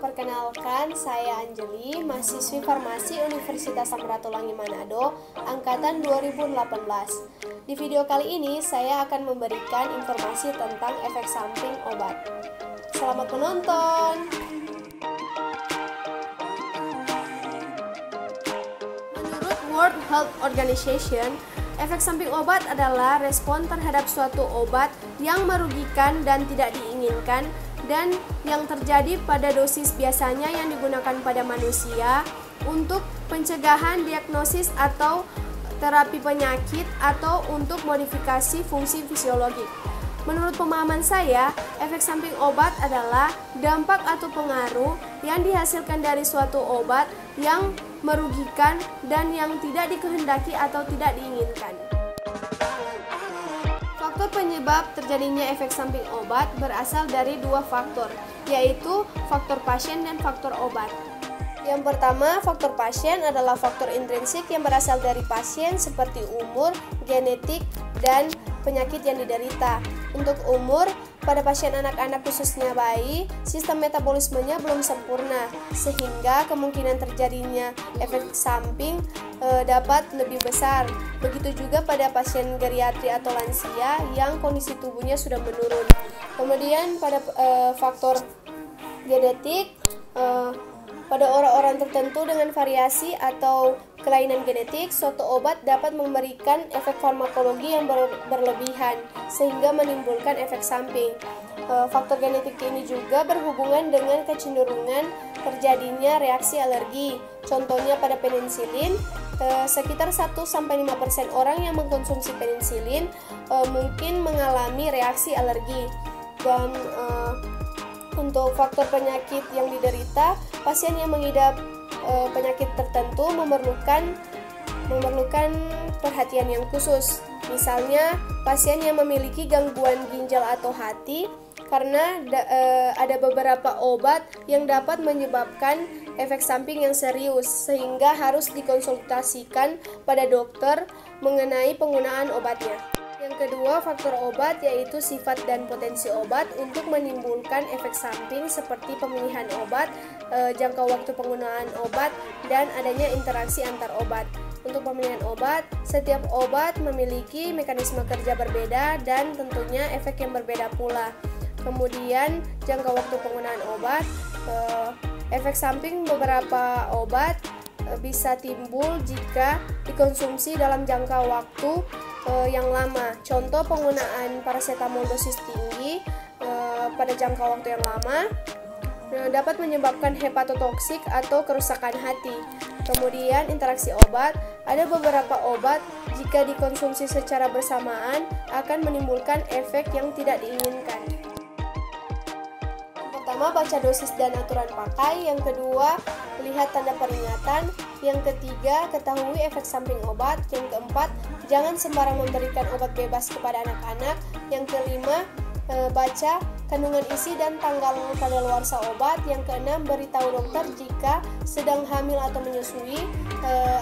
Perkenalkan, saya Anjeli, mahasiswi farmasi Universitas Samratulangi Manado, angkatan 2018. Di video kali ini, saya akan memberikan informasi tentang efek samping obat. Selamat menonton! Menurut World Health Organization, efek samping obat adalah respon terhadap suatu obat yang merugikan dan tidak diinginkan dan yang terjadi pada dosis biasanya yang digunakan pada manusia untuk pencegahan, diagnosis atau terapi penyakit atau untuk modifikasi fungsi fisiologik. Menurut pemahaman saya, efek samping obat adalah dampak atau pengaruh yang dihasilkan dari suatu obat yang merugikan dan yang tidak dikehendaki atau tidak diinginkan. Faktor penyebab terjadinya efek samping obat berasal dari dua faktor, yaitu faktor pasien dan faktor obat. Yang pertama, faktor pasien adalah faktor intrinsik yang berasal dari pasien seperti umur, genetik, dan penyakit yang diderita. Untuk umur, pada pasien anak-anak khususnya bayi, sistem metabolismenya belum sempurna, sehingga kemungkinan terjadinya efek samping dapat lebih besar. Begitu juga pada pasien geriatri atau lansia yang kondisi tubuhnya sudah menurun. Kemudian pada faktor genetik, pada orang-orang tertentu dengan variasi atau kelainan genetik, suatu obat dapat memberikan efek farmakologi yang berlebihan sehingga menimbulkan efek samping. Faktor genetik ini juga berhubungan dengan kecenderungan terjadinya reaksi alergi. Contohnya pada penicillin, sekitar 1-5% orang yang mengkonsumsi penicillin mungkin mengalami reaksi alergi. Dan untuk faktor penyakit yang diderita, pasien yang mengidap penyakit tertentu memerlukan perhatian yang khusus. Misalnya, pasien yang memiliki gangguan ginjal atau hati, karena ada beberapa obat yang dapat menyebabkan efek samping yang serius, sehingga harus dikonsultasikan pada dokter mengenai penggunaan obatnya. Yang kedua, faktor obat yaitu sifat dan potensi obat untuk menimbulkan efek samping seperti pemilihan obat, jangka waktu penggunaan obat, dan adanya interaksi antar obat. Untuk pemilihan obat, setiap obat memiliki mekanisme kerja berbeda dan tentunya efek yang berbeda pula. Kemudian, jangka waktu penggunaan obat, efek samping beberapa obat bisa timbul jika dikonsumsi dalam jangka waktu yang lama. Contoh, penggunaan paracetamol dosis tinggi pada jangka waktu yang lama dapat menyebabkan hepatotoksik atau kerusakan hati. Kemudian, interaksi obat, ada beberapa obat jika dikonsumsi secara bersamaan akan menimbulkan efek yang tidak diinginkan. Pertama, baca dosis dan aturan pakai. Yang kedua, lihat tanda peringatan. Yang ketiga, ketahui efek samping obat. Yang keempat, jangan sembarang memberikan obat bebas kepada anak-anak. Yang kelima, baca kandungan isi dan tanggal kadaluarsa obat. Yang keenam, beritahu dokter jika sedang hamil atau menyusui,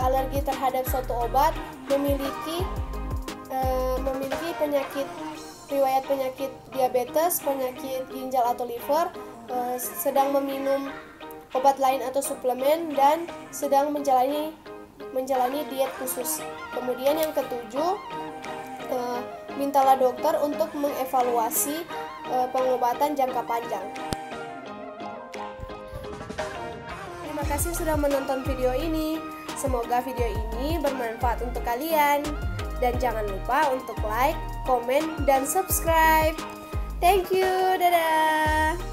alergi terhadap suatu obat, memiliki penyakit, riwayat penyakit diabetes, penyakit ginjal atau liver, sedang meminum obat lain atau suplemen, dan sedang menjalani diet khusus. Kemudian yang ketujuh, mintalah dokter untuk mengevaluasi pengobatan jangka panjang. Terima kasih sudah menonton video ini. Semoga video ini bermanfaat untuk kalian. Dan jangan lupa untuk like, komen, dan subscribe. Thank you, dadah!